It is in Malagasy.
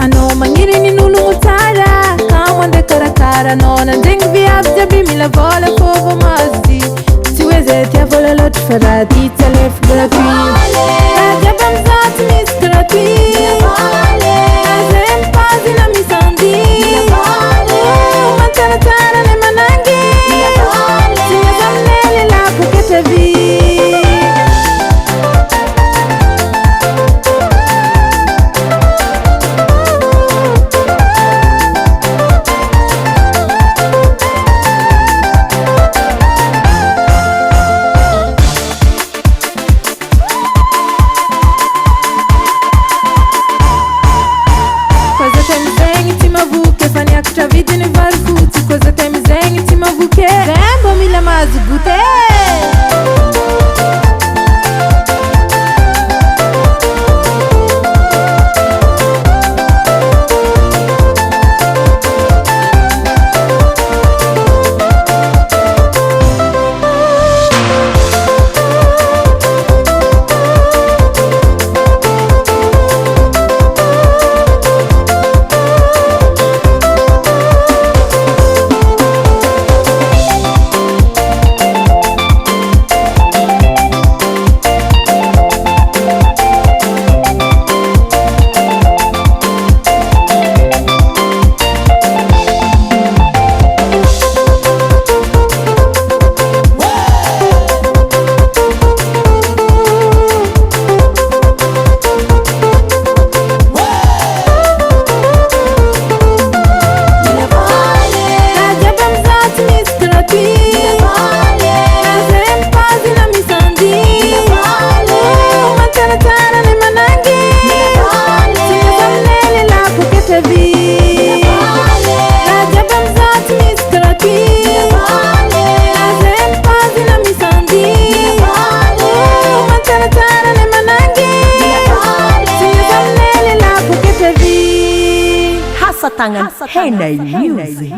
Ano mangirini nulu mutara kama nde karakara nona ndengi viabja bimila vola fogo mazi siweze tia vola lot farati telef gratuit ajaba mzat mis gratuit azem pazi na misandi mantana tara ne manangi siya zamnele la kukete vi Coisa tem misenho, te mavuque Rembo milha mais gute Tangan Henay Music.